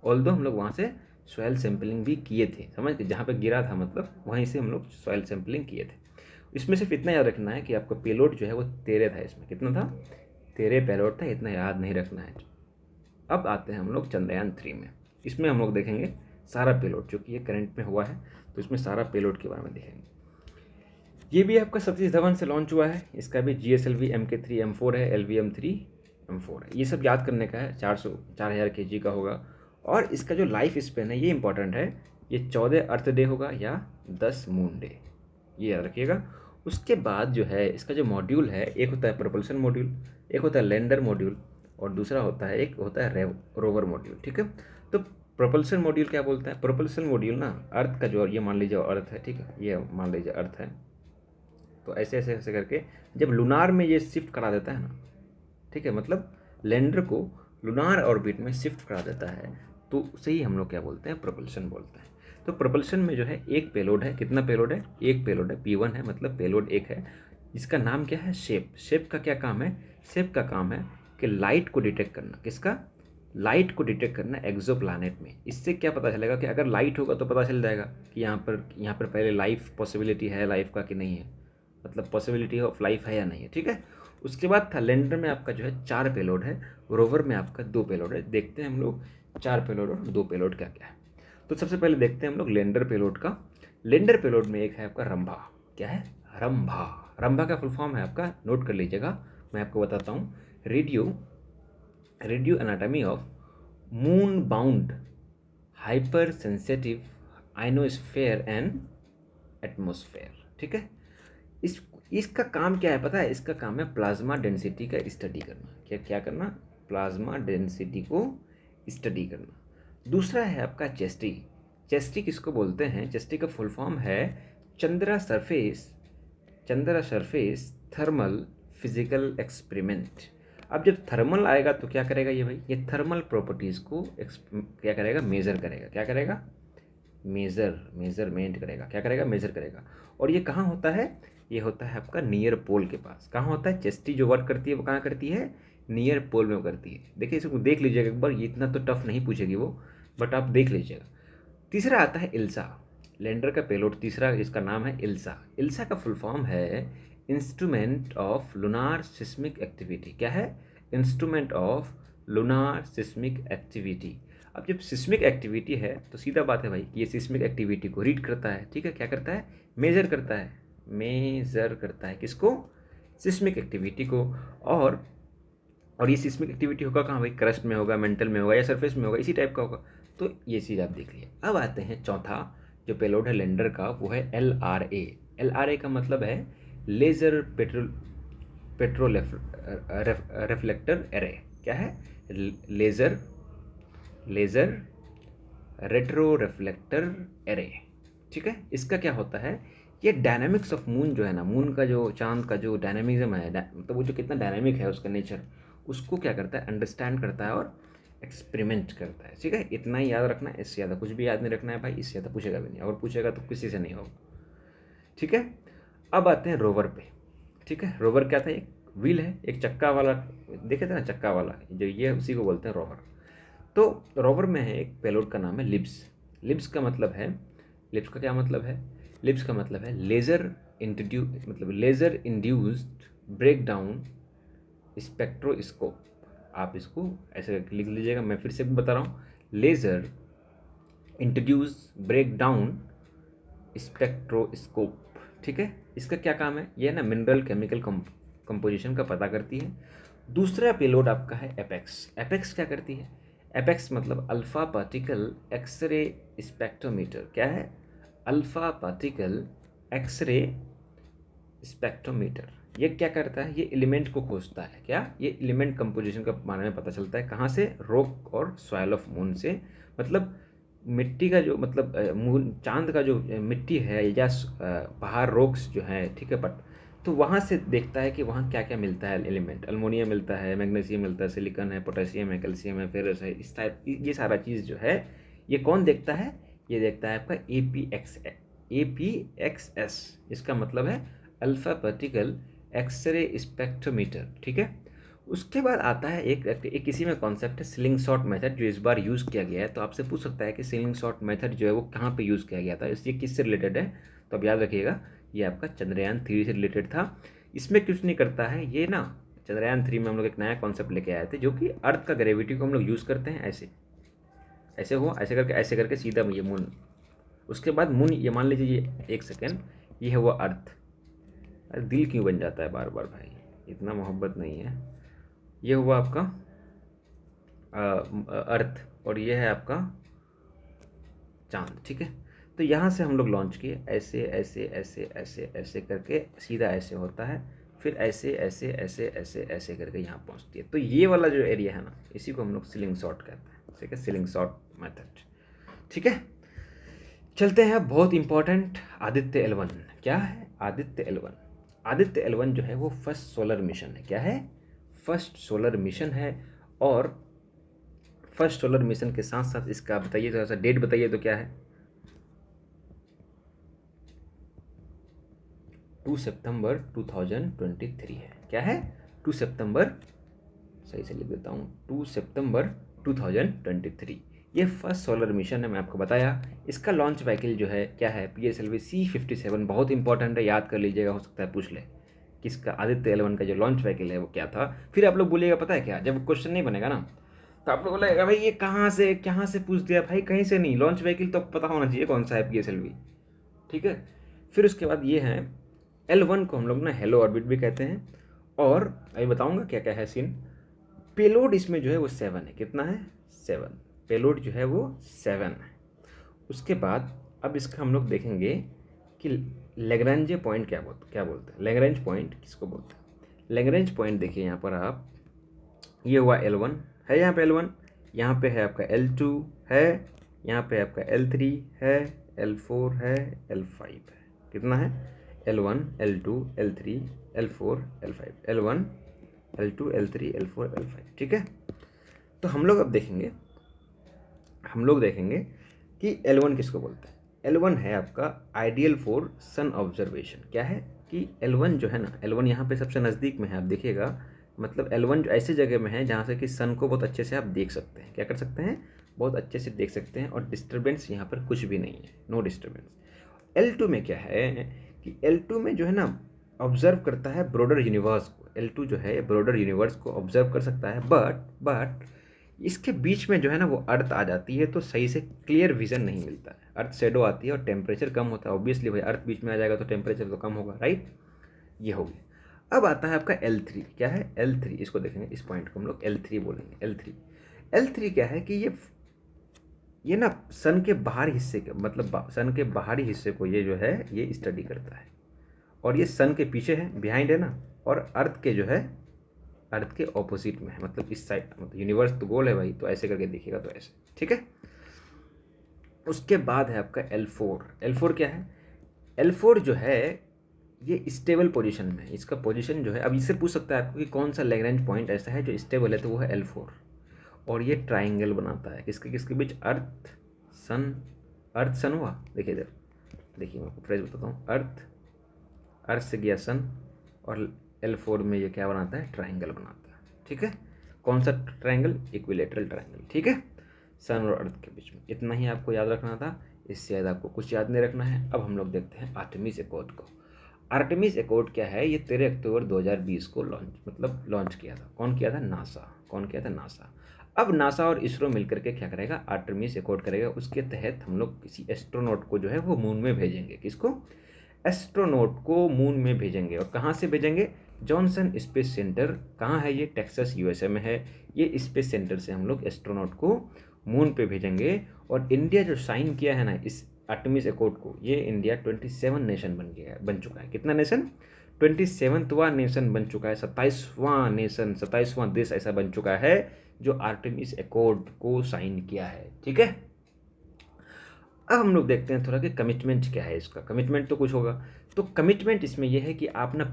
S1: ऑल्दो हम लोग वहाँ से सॉयल सैंपलिंग भी किए थे, समझ के, जहाँ पे गिरा था मतलब वहीं से हम लोग सॉयल सैंपलिंग किए थे। इसमें सिर्फ इतना याद रखना है कि आपका पेलोड जो है वो 13 था। इसमें कितना था? 13 पेलोड था, इतना याद नहीं रखना है। अब आते हैं हम लोग चंद्रयान 3 में। इसमें हम लोग देखेंगे सारा पेलोड, जो कि ये करंट में हुआ है, तो इसमें सारा पेलोड के बारे में देखेंगे। ये भी आपका सतीश धवन से लॉन्च हुआ है। इसका भी GSLV Mk3M4 है, LVM-3M4 है। ये सब याद करने का है। 4000 kg का होगा। और इसका जो लाइफ स्पेन है ये इंपॉर्टेंट है, ये 14 अर्थ डे होगा या 10 मून डे, ये याद रखिएगा। उसके बाद जो है इसका जो मॉड्यूल है, एक होता है प्रोपल्सन मॉड्यूल, एक होता है लैंडर मॉड्यूल, और दूसरा होता है एक होता है रोवर मॉड्यूल, ठीक है। तो प्रोपल्सन मॉड्यूल क्या बोलता है? प्रोपल्सन मॉड्यूल ना अर्थ का जो, ये मान लीजिए अर्थ है, ठीक है, ये मान लीजिए अर्थ है, तो ऐसे ऐसे ऐसे करके जब लूनार में ये शिफ्ट करा देता है ना, ठीक है, मतलब लैंडर को लूनार ऑर्बिट में शिफ्ट करा देता है, तो उसे ही हम लोग क्या बोलते हैं? प्रोपल्सन बोलते हैं। तो प्रोपल्सन में जो है एक पेलोड है। कितना पेलोड है? एक पेलोड है, P1 है, मतलब पेलोड एक है। इसका नाम क्या है? शेप। शेप का क्या काम है? शेप का काम है कि लाइट को डिटेक्ट करना। किसका? लाइट को डिटेक्ट करना एक्सो प्लानट में। इससे क्या पता चलेगा कि अगर लाइट होगा तो पता चल जाएगा कि यहाँ पर पहले लाइफ पॉसिबिलिटी है लाइफ का कि नहीं है, मतलब पॉसिबिलिटी ऑफ लाइफ है या नहीं है, ठीक है। उसके बाद था लैंडर में आपका जो है 4 पेलोड है, रोवर में आपका 2 पेलोड है। देखते हैं हम लोग 4 पेलोड और 2 पेलोड क्या क्या है। तो सबसे पहले देखते हैं हम लोग लैंडर पेलोड का। लैंडर पेलोड में एक है आपका रंभा। क्या है? रंभा। रंभा का फुल फॉर्म है आपका, नोट कर लीजिएगा, मैं आपको बताता हूँ। Radio anatomy of moon bound hyper sensitive ionosphere and atmosphere, ठीक है। इस इसका काम क्या है पता है? इसका काम है प्लाज्मा डेंसिटी का स्टडी करना। क्या क्या करना? प्लाज्मा डेंसिटी को स्टडी करना। दूसरा है आपका चेस्टी। चेस्टी किसको बोलते हैं? चेस्टी का फुल फॉर्म है Chandra surface thermal physical experiment. अब जब थर्मल आएगा तो क्या करेगा ये भाई? ये थर्मल प्रॉपर्टीज़ को क्या करेगा? मेज़र करेगा। क्या करेगा? मेजरमेंट करेगा। क्या करेगा? मेजर करेगा। और ये कहाँ होता है? ये होता है आपका नियर पोल के पास। कहाँ होता है? चेस्टी जो वर्क करती है वो कहाँ करती है? नियर पोल में करती है। देखिए इसको देख लीजिएगा एक बार, ये इतना तो टफ नहीं पूछेगी वो, बट आप देख लीजिएगा। तीसरा आता है इल्सा। लैंडर का पेलोड तीसरा, इसका नाम है इल्सा। इल्सा का फुल फॉर्म है instrument of lunar seismic activity. क्या है? Instrument of lunar seismic activity. अब जब सिस्मिक एक्टिविटी है तो सीधा बात है भाई कि ये सिस्मिक एक्टिविटी को रीड करता है, ठीक है। क्या करता है? मेजर करता है। मेजर करता है किसको? सिस्मिक एक्टिविटी को। और ये सिस्मिक एक्टिविटी होगा कहाँ भाई? क्रस्ट में होगा, मेंटल में होगा, या सरफेस में होगा, इसी टाइप का होगा। तो ये चीज़ आप देख लिए। अब आते हैं चौथा जो पेलोड है लैंडर का, वो है LRA। LRA का मतलब है लेज़र पेट्रो रिफ्लेक्टर एरे। क्या है? लेज़र रेट्रो रिफ्लेक्टर एरे, ठीक है। इसका क्या होता है? ये डायनामिक्स ऑफ मून जो है ना, मून का जो, चांद का जो डायनामिज्म है, मतलब वो जो कितना डायनामिक है उसका नेचर, उसको क्या करता है? अंडरस्टैंड करता है और एक्सपेरिमेंट करता है, ठीक है। इतना ही याद रखना है, इससे ज़्यादा कुछ भी याद नहीं रखना है भाई, इससे ज़्यादा पूछेगा भी नहीं, और पूछेगा तो किसी से नहीं होगा, ठीक है। अब आते हैं रोवर पे, ठीक है। रोवर क्या था? एक व्हील है, एक चक्का वाला, देखे थे ना चक्का वाला, जो ये उसी को बोलते हैं रोवर। तो रोवर में है एक पेलोड का नाम है लिब्स। लिब्स का मतलब है, लिब्स का क्या मतलब है? लिब्स का मतलब है laser induced break down spectroscope. आप इसको ऐसे करके लिख लीजिएगा, मैं फिर से बता रहा हूँ, laser introduce break down spectroscope. ठीक है, इसका क्या काम है? ये ना मिनरल केमिकल कंपोजिशन का पता करती है। दूसरा पेलोड आपका है एपेक्स। एपेक्स क्या करती है? एपेक्स मतलब अल्फा पार्टिकल एक्सरे स्पेक्ट्रोमीटर। क्या है? Alpha particle X ray spectrometer. ये क्या करता है? ये एलिमेंट को खोजता है। क्या? ये एलिमेंट कंपोजिशन का बारे में पता चलता है। कहाँ से? रॉक और सॉइल ऑफ मून से। मतलब मिट्टी का जो मतलब मून, चांद का जो मिट्टी है या पहाड़ रॉक्स जो है, ठीक है, बट तो वहाँ से देखता है कि वहाँ क्या क्या मिलता है एलिमेंट। अल्मोनियम मिलता है, मैग्नीशियम मिलता है, सिलिकॉन है, पोटेशियम है, कैल्शियम है, फेरस है, इस टाइप ये सारा चीज़ जो है ये कौन देखता है? ये देखता है आपका APXS। इसका मतलब है अल्फा पार्टिकल एक्सरे स्पेक्ट्रोमीटर। ठीक है, उसके बाद आता है एक इसी में कॉन्सेप्ट है स्लिंग शॉट मेथड, जो इस बार यूज़ किया गया है। तो आपसे पूछ सकता है कि स्लिंग शॉट मेथड जो है वो कहाँ पे यूज़ किया गया था, इसलिए किससे रिलेटेड है? तो अब याद रखिएगा, ये आपका चंद्रयान 3 से रिलेटेड था। इसमें कुछ नहीं करता है ये ना, चंद्रयान 3 में हम लोग एक नया कॉन्सेप्ट लेके आए थे, जो कि अर्थ का ग्रेविटी को हम लोग यूज़ करते हैं ऐसे, ऐसे हुआ, ऐसे करके सीधा ये मून। उसके बाद मून, ये मान लीजिए, ये एक सेकेंड, ये है वो अर्थ। अरे दिल क्यों बन जाता है बार बार भाई, इतना मोहब्बत नहीं है। ये हुआ आपका अर्थ, और ये है आपका चांद। ठीक है, तो यहाँ से हम लोग लॉन्च किए, ऐसे ऐसे ऐसे ऐसे ऐसे करके सीधा ऐसे होता है, फिर ऐसे ऐसे ऐसे ऐसे ऐसे करके यहाँ पहुँचती है। तो ये वाला जो एरिया है ना, इसी को हम लोग स्लिंग शॉट कहते हैं। ठीक है, स्लिंग शॉट मेथड। ठीक है, चलते हैं बहुत इंपॉर्टेंट आदित्य L1। क्या है आदित्य L1? आदित्य L1 जो है वो फर्स्ट सोलर मिशन है। क्या है? फर्स्ट सोलर मिशन है। और फर्स्ट सोलर मिशन के साथ साथ इसका बताइए, थोड़ा सा डेट बताइए तो क्या है? 2 सितंबर 2023 है। क्या है? 2 सितंबर, सही से लिख देता हूँ, 2 सितंबर 2023 ये फर्स्ट सोलर मिशन है। मैं आपको बताया, इसका लॉन्च व्हीकल जो है क्या है? PSLV C57। बहुत इंपॉर्टेंट है, याद कर लीजिएगा, हो सकता है पूछ ले किसका आदित्य L1 का जो लॉन्च व्हीकल है वो क्या था। फिर आप लोग बोलिएगा पता है क्या, जब क्वेश्चन नहीं बनेगा ना, तो आप लोग बोलेगा भाई ये कहाँ से पूछ दिया भाई, कहीं से नहीं, लॉन्च व्हीकल तो पता होना चाहिए कौन सा है PSLV। ठीक है, फिर उसके बाद ये है L1 को हम लोग ना हेलो ऑर्बिट भी कहते हैं। और अभी बताऊंगा क्या क्या है सीन। पेलोड इसमें जो है वो 7 है। कितना है? 7। पेलोड जो है वो 7 है। उसके बाद अब इसका हम लोग देखेंगे कि लैग्रेंज पॉइंट क्या बोलते हैं। लैग्रेंज पॉइंट किसको बोलते हैं? लैग्रेंज पॉइंट देखिए यहाँ पर आप, ये हुआ L1 है, यहाँ पे L1, यहाँ पे है आपका L2 है, यहाँ पे आपका L3 है, L4 है, L5 है। कितना है? L1 L2 L3 L4 L5, L1 L2 L3 L4 L5। ठीक है, तो हम लोग देखेंगे कि L1 किसको बोलते हैं। L1 है आपका आइडियल फॉर सन ऑब्जर्वेशन। क्या है कि L1 जो है ना, L1 यहाँ पे सबसे नज़दीक में है, आप देखिएगा, मतलब L1 जो ऐसी जगह में है जहाँ से कि सन को बहुत अच्छे से आप देख सकते हैं। क्या कर सकते हैं? बहुत अच्छे से देख सकते हैं, और डिस्टर्बेंस यहाँ पर कुछ भी नहीं है, नो डिस्टर्बेंस। L2 में क्या है कि L2 में जो है ना, ऑब्जर्व करता है ब्रॉडर यूनिवर्स को। L2 जो है ब्रॉडर यूनिवर्स को ऑब्जर्व कर सकता है, बट इसके बीच में जो है ना वो अर्थ आ जाती है, तो सही से क्लियर विजन नहीं मिलता है। अर्थ शेडो आती है और टेम्परेचर कम होता है। ऑब्वियसली भाई अर्थ बीच में आ जाएगा तो टेम्परेचर तो कम होगा, राइट? ये हो गया। अब आता है आपका L3। क्या है? L3, इसको देखेंगे, इस पॉइंट को हम लोग L3 बोलेंगे। L3 क्या है कि ये ना सन के बाहर हिस्से के, मतलब सन के बाहरी हिस्से को ये जो है ये स्टडी करता है। और ये सन के पीछे है, बिहाइंड है ना, और अर्थ के जो है अर्थ के ऑपोजिट में है, मतलब इस साइड, मतलब यूनिवर्स तो गोल है भाई, तो ऐसे करके देखिएगा तो ऐसे। ठीक है, उसके बाद है आपका L4 क्या है? L4 जो है ये स्टेबल पोजीशन में है। इसका पोजीशन जो है, अब इससे पूछ सकता है आपको कि कौन सा लैग्रेंज पॉइंट ऐसा है जो स्टेबल है, तो वो है L4। और ये ट्राइंगल बनाता है किसके किसके बीच? अर्थ सन हुआ, देखिए इधर, देखिए मैं आपको फ्रेज बताता हूँ। अर्थ से गया सन, और L4 में ये क्या बनाता है, ट्राइंगल बनाता है। ठीक है, कौन सा ट्राइंगल, इक्विलेटरल ट्राइंगल। ठीक है, सन और अर्थ के बीच में। इतना ही आपको याद रखना था, इससे ज़्यादा आपको कुछ याद नहीं रखना है। अब हम लोग देखते हैं आर्टेमिस एकॉर्ड को। आर्टेमिस एकॉर्ड क्या है, ये 13 अक्टूबर 2020 को लॉन्च किया था। कौन किया था, नासा। कौन किया था, नासा। अब नासा और इसरो मिलकर के क्या करेगा, आर्टेमिस एकॉर्ड करेगा। उसके तहत हम लोग किसी एस्ट्रोनॉट को जो है वो मून में भेजेंगे। किसको, एस्ट्रोनॉट को मून में भेजेंगे। और कहाँ से भेजेंगे, जॉनसन स्पेस सेंटर। कहाँ है ये, टेक्सास यूएसए में है। ये स्पेस सेंटर से हम लोग एस्ट्रोनॉट को मून पे भेजेंगे। और इंडिया जो साइन किया है ना इस आर्टेमिस एकॉर्ड को, ये इंडिया 27 नेशन बन चुका है। कितना नेशन, 27वां नेशन बन चुका है। 27वां नेशन, 27वां देश ऐसा बन चुका है जो आर्टेमिस एकॉर्ड को साइन किया है। ठीक है, अब हम लोग देखते हैं थोड़ा कि कमिटमेंट क्या है इसका। कमिटमेंट तो कुछ होगा, तो कमिटमेंट इसमें यह है कि आप ना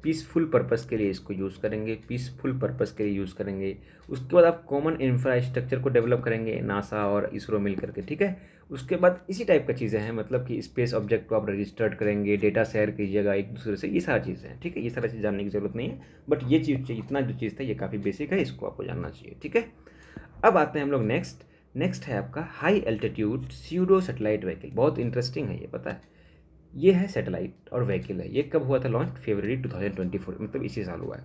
S1: पीसफुल पर्पस के लिए इसको यूज़ करेंगे, पीसफुल पर्पस के लिए यूज़ करेंगे। उसके बाद आप कॉमन इंफ्रास्ट्रक्चर को डेवलप करेंगे, नासा और इसरो मिल करके। ठीक है, उसके बाद इसी टाइप का चीज़ें हैं, मतलब कि स्पेस ऑब्जेक्ट को आप रजिस्टर्ड करेंगे, डेटा शेयर कीजिएगा एक दूसरे से, ये सारी चीज़ें हैं। ठीक है, ये सारा चीज़ जानने की ज़रूरत नहीं है, बट ये चीज़, इतना जो चीज़ था ये काफ़ी बेसिक है, इसको आपको जानना चाहिए। ठीक है, अब आते हैं हम लोग नेक्स्ट है आपका high altitude pseudo satellite vehicle. बहुत इंटरेस्टिंग है ये, पता है, ये है सैटेलाइट और व्हीकल है। ये कब हुआ था लॉन्च, फरवरी 2024, मतलब इसी साल हुआ है।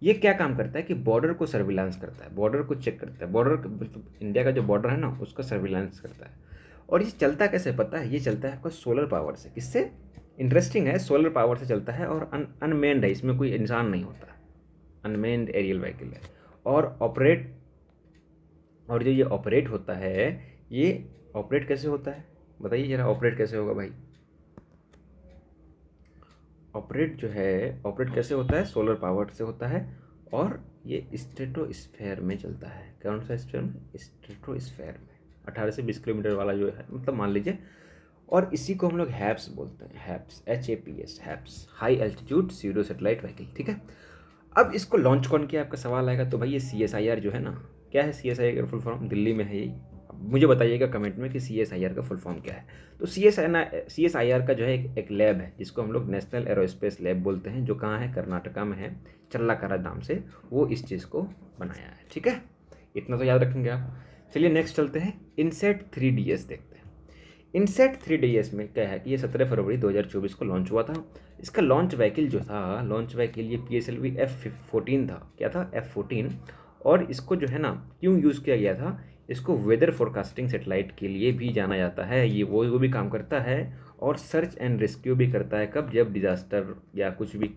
S1: ये क्या काम करता है कि बॉर्डर को सर्विलांस करता है, बॉर्डर को चेक करता है, बॉर्डर मतलब इंडिया का जो बॉर्डर है ना उसका सर्विलांस करता है। और ये चलता कैसे पता है, ये चलता है आपका सोलर पावर से। किससे, इंटरेस्टिंग है, सोलर पावर से चलता है। और अनमेन्ड है, इसमें कोई इंसान नहीं होता, अनमेन्ड एरियल व्हीकल है। और जो ये ऑपरेट होता है, ये ऑपरेट कैसे होता है बताइए जरा, ऑपरेट कैसे होगा भाई। ऑपरेट कैसे होता है, सोलर पावर से होता है। और ये स्ट्रेटोस्फेयर में चलता है। कौन सा स्फेयर में, स्ट्रेटोस्फेयर में, 18 से 20 किलोमीटर वाला जो है, मतलब मान लीजिए। और इसी को हम लोग हैप्स बोलते हैं, HEPS, HAPS, HEPS, high altitude pseudo satellite vehicle. ठीक है, अब इसको लॉन्च कौन किया, आपका सवाल आएगा। तो भाई ये CSIR जो है ना, क्या है CSIR का फुल फॉर्म, दिल्ली में है ये। मुझे बताइएगा कमेंट में कि CSIR का फुल फॉर्म क्या है। तो CSIR का जो है एक लैब है जिसको हम लोग नेशनल एरोस्पेस लैब बोलते हैं, जो कहाँ है, कर्नाटका में है, चल्लाकरा नाम से वो इस चीज़ को बनाया है। ठीक है, इतना तो याद रखेंगे आप। चलिए नेक्स्ट चलते हैं, इनसेट 3DS देखते हैं। इनसेट 3DS में क्या है कि ये 17 फरवरी 2024 को लॉन्च हुआ था। इसका लॉन्च व्हीकल जो था, लॉन्च व्हीकल ये PSLV F14 था। क्या था, F14। और इसको जो है ना क्यों यूज़ किया गया था, इसको वेदर फोरकास्टिंग सेटेलाइट के लिए भी जाना जाता है। ये वो भी काम करता है और सर्च एंड रेस्क्यू भी करता है। कब, जब डिज़ास्टर या कुछ भी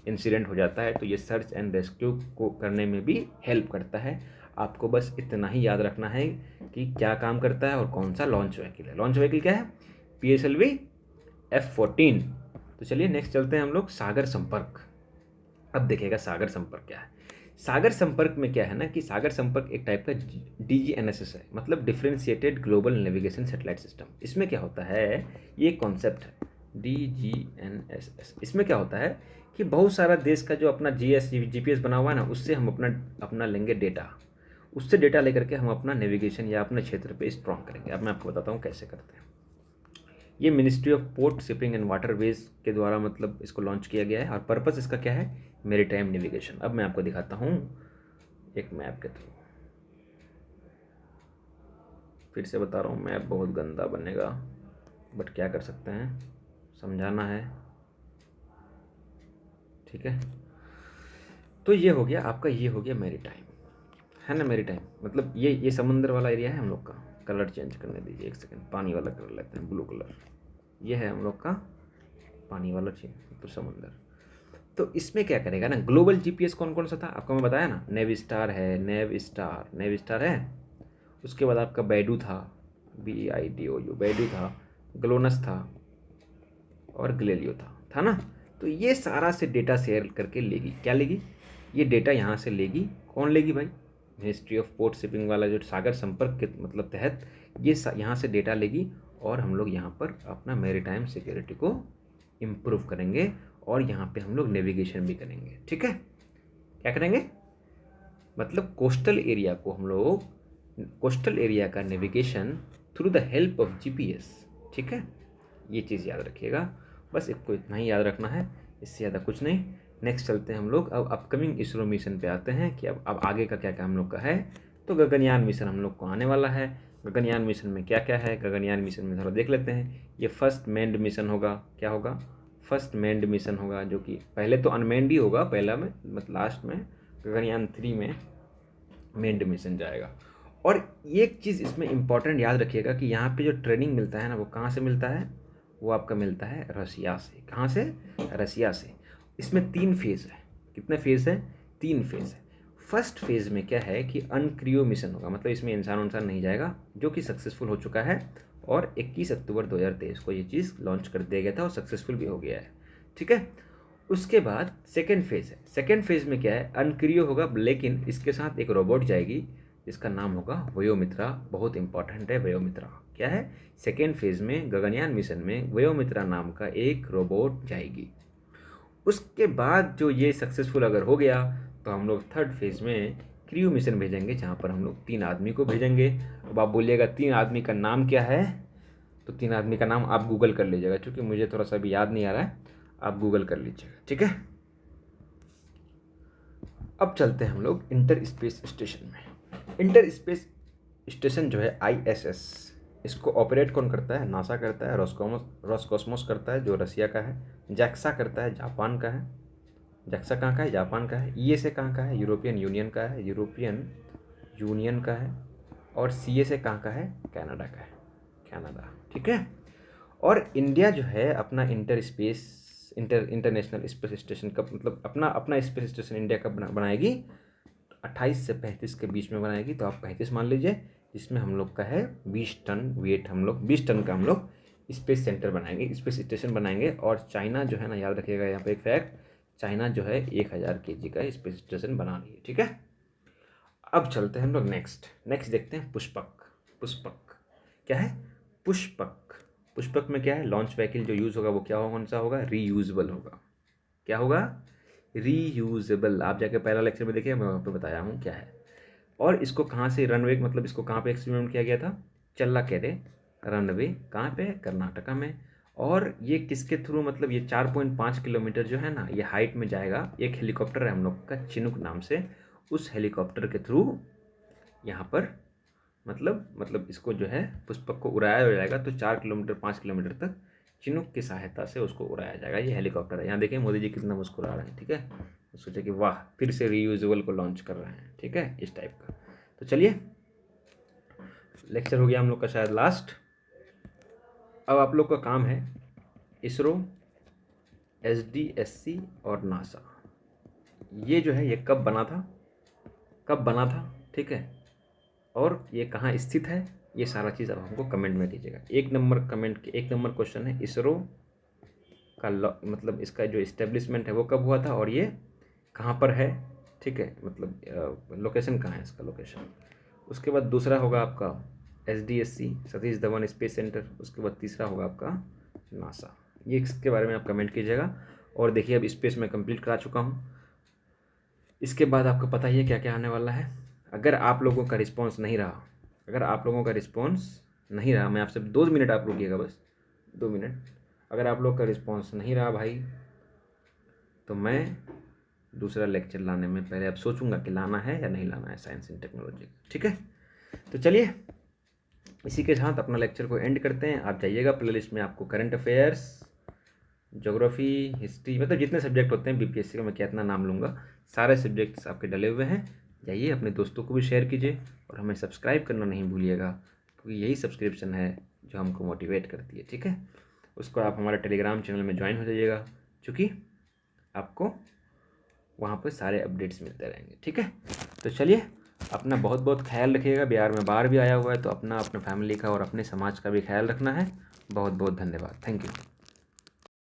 S1: इंसिडेंट हो जाता है तो ये सर्च एंड रेस्क्यू को करने में भी हेल्प करता है। आपको बस इतना ही याद रखना है कि क्या काम करता है और कौन सा लॉन्च व्हीकल है। लॉन्च व्हीकल क्या है, PSLV F14। तो चलिए नेक्स्ट चलते हैं हम लोग, सागर संपर्क। अब देखिएगा सागर संपर्क क्या है। सागर संपर्क में क्या है ना कि सागर संपर्क एक टाइप का DGNSS है, मतलब differentiated global navigation satellite system. इसमें क्या होता है, ये कॉन्सेप्ट है DGNSS। इसमें क्या होता है कि बहुत सारा देश का जो अपना GPS बना हुआ है ना, उससे हम अपना लेंगे डेटा। उससे डेटा लेकर के हम अपना नेविगेशन या अपने क्षेत्र पे स्ट्रॉन्ग करेंगे। अब मैं आपको बताता हूँ कैसे करते हैं। ये ministry of port shipping and waterways के द्वारा मतलब इसको लॉन्च किया गया है। और पर्पस इसका क्या है, मैरीटाइम नेविगेशन। अब मैं आपको दिखाता हूँ एक मैप के थ्रू। फिर से बता रहा हूँ, मैप बहुत गंदा बनेगा बट क्या कर सकते हैं, समझाना है। ठीक है, तो ये हो गया आपका, ये हो गया मैरीटाइम, है ना। मैरीटाइम मतलब ये समंदर वाला एरिया है हम लोग का। कलर चेंज करने दीजिए एक सेकंड, पानी वाला कर लेते हैं, ब्लू कलर। ये है हम लोग का पानी वाला चीज, तो समंदर। तो इसमें क्या करेगा ना, ग्लोबल GPS कौन कौन सा था आपको मैं बताया ना, नेविस्टार है, नेविस्टार है। उसके बाद आपका बैडू था, BIDOU, बैडू था, ग्लोनस था और ग्लेलियो था ना। तो ये सारा से डेटा शेयर करके लेगी, क्या लेगी, ये डेटा यहाँ से लेगी। कौन लेगी भाई, मिनिस्ट्री ऑफ पोर्ट शिपिंग वाला जो सागर संपर्क के मतलब तहत ये यहाँ से डेटा लेगी। और हम लोग यहाँ पर अपना मैरीटाइम सिक्योरिटी को इम्प्रूव करेंगे और यहाँ पे हम लोग नेविगेशन भी करेंगे। ठीक है, क्या करेंगे, मतलब कोस्टल एरिया को हम लोग, कोस्टल एरिया का navigation through the help of GPS। ठीक है, ये चीज़ याद रखिएगा, बस इसको इतना ही याद रखना है। इससे ज़्यादा कुछ नहीं। नेक्स्ट चलते हैं हम लोग, अब अपकमिंग इसरो मिशन पे आते हैं कि अब आगे का क्या क्या हम लोग का है। तो गगनयान मिशन हम लोग को आने वाला है। गगनयान मिशन में क्या क्या है, गगनयान मिशन में थोड़ा देख लेते हैं। ये फर्स्ट मैन्ड मिशन होगा। क्या होगा, फर्स्ट मैन्ड मिशन होगा, जो कि पहले तो अनमैन्ड ही होगा, पहला में मतलब लास्ट में गगनयान 3 में मैन्ड मिशन जाएगा। और एक चीज़ इसमें इम्पॉर्टेंट याद रखिएगा कि यहाँ पे जो ट्रेनिंग मिलता है ना, वो कहाँ से मिलता है, वो आपका मिलता है रसिया से। कहाँ से, रसिया से। इसमें 3 फेज़ है। कितने फेज़ है, 3 फेज़ है। फर्स्ट फेज़ में क्या है कि अनक्रियो मिशन होगा, मतलब इसमें इंसान नहीं जाएगा, जो कि सक्सेसफुल हो चुका है और 21 अक्टूबर 2023 को ये चीज़ लॉन्च कर दिया गया था और सक्सेसफुल भी हो गया है। ठीक है। उसके बाद सेकेंड फेज़ है। सेकेंड फेज़ में क्या है, अनक्रियो होगा, लेकिन इसके साथ एक रोबोट जाएगी जिसका नाम होगा वयोमित्रा। बहुत इंपॉर्टेंट है वयोमित्रा। क्या है, सेकेंड फेज़ में गगनयान मिशन में वयोमित्रा नाम का एक रोबोट जाएगी। उसके बाद जो ये सक्सेसफुल अगर हो गया तो हम लोग थर्ड फेज़ में क्रू मिशन भेजेंगे, जहाँ पर हम लोग 3 आदमी को भेजेंगे। अब आप बोलिएगा 3 आदमी का नाम क्या है, तो 3 आदमी का नाम आप गूगल कर लीजिएगा, क्योंकि मुझे थोड़ा सा भी याद नहीं आ रहा है, आप गूगल कर लीजिएगा। ठीक है। अब चलते हैं हम लोग इंटर स्पेस स्टेशन में। इंटर स्पेस स्टेशन जो है ISS, इसको ऑपरेट कौन करता है, नासा करता है, रोसकॉस्मोस करता है जो रसिया का है, जैक्सा करता है जापान का है। जैक्सा कहाँ का है, जापान का है। ESA कहाँ का है, यूरोपियन यूनियन का है, यूरोपियन यूनियन का है। और CSA कहाँ का है, कनाडा का है, कनाडा। ठीक है। और इंडिया जो है अपना इंटरनेशनल स्पेस स्टेशन का मतलब अपना स्पेस स्टेशन इंडिया कब बनाएगी, 28 से 35 के बीच में बनाएगी। तो आप 35 मान लीजिए, जिसमें हम लोग का है 20 टन वेट, हम लोग 20 टन का हम लोग स्पेस सेंटर बनाएंगे, स्पेस स्टेशन बनाएंगे। और चाइना जो है ना, याद रखिएगा यहाँ पे एक फैक्ट, चाइना जो है 1000 kg का स्पेस स्टेशन बना रही है। ठीक है। अब चलते हैं हम लोग नेक्स्ट देखते हैं पुष्पक। पुष्पक क्या है, पुष्पक। पुष्पक में क्या है, लॉन्च व्हीकल जो यूज़ होगा वो क्या होगा, कौन सा होगा, रीयूजेबल होगा। क्या होगा, रीयूजेबल। आप जाके पहला लेक्चर में देखिए, मैं वहाँ पे बताया हूँ क्या है। और इसको कहाँ से रनवे, मतलब इसको कहाँ पे एक्सपेरिमेंट किया गया था, चल्लाकेरे रनवे, कहाँ पे, कर्नाटका में। और ये किसके थ्रू, मतलब ये 4.5 किलोमीटर जो है ना, ये हाइट में जाएगा। एक हेलीकॉप्टर है हम लोग का चिनूक नाम से, उस हेलीकॉप्टर के थ्रू यहाँ पर मतलब इसको जो है पुष्पक को उड़ाया जाएगा। तो 4 किलोमीटर 5 किलोमीटर तक चिनूक की सहायता से उसको उड़ाया जाएगा। ये हेलीकॉप्टर है। यहाँ देखिए मोदी जी कितना मुस्कुरा रहे हैं। ठीक है। तो सोचे कि वाह, फिर से रीयूजेबल को लॉन्च कर रहे हैं। ठीक है, इस टाइप का। तो चलिए, लेक्चर हो गया हम लोग का शायद लास्ट। अब आप लोग का काम है इसरो, SDSC और नासा। ये जो है ये कब बना था। ठीक है। और ये कहाँ स्थित है, ये सारा चीज़ आप हमको कमेंट में कीजिएगा। 1 नंबर क्वेश्चन है, इसरो का मतलब इसका जो इस्टेब्लिशमेंट है वो कब हुआ था और ये कहाँ पर है। ठीक है, मतलब लोकेशन कहाँ है इसका, लोकेशन। उसके बाद दूसरा होगा आपका SDSC, Satish Dhawan space centre. उसके बाद तीसरा होगा आपका नासा। ये इसके बारे में आप कमेंट कीजिएगा। और देखिए, अब स्पेस में कंप्लीट करा चुका हूँ। इसके बाद आपको पता ही है क्या क्या आने वाला है। अगर आप लोगों का रिस्पॉन्स नहीं रहा, मैं आपसे 2 मिनट आप रुकिएगा, बस 2 मिनट। अगर आप लोग का रिस्पॉन्स नहीं रहा भाई, तो मैं दूसरा लेक्चर लाने में पहले अब सोचूंगा कि लाना है या नहीं लाना है साइंस एंड टेक्नोलॉजी। ठीक है। तो चलिए, इसी के साथ अपना लेक्चर को एंड करते हैं। आप जाइएगा प्लेलिस्ट में, आपको करंट अफेयर्स, ज्योग्राफी, हिस्ट्री, मतलब जितने सब्जेक्ट होते हैं BPSC का, मैं क्या इतना नाम लूँगा, सारे सब्जेक्ट्स आपके डले हुए हैं। जाइए, अपने दोस्तों को भी शेयर कीजिए और हमें सब्सक्राइब करना नहीं भूलिएगा, क्योंकि यही सब्सक्रिप्शन है जो हमको मोटिवेट करती है। ठीक है। उसको आप हमारे टेलीग्राम चैनल में ज्वाइन हो जाइएगा, क्योंकि आपको वहाँ पर सारे अपडेट्स मिलते रहेंगे। ठीक है। तो चलिए, अपना बहुत बहुत ख्याल रखिएगा। बिहार में बाढ़ भी आया हुआ है, तो अपना, अपने फैमिली का और अपने समाज का भी ख्याल रखना है। बहुत बहुत धन्यवाद। Thank you.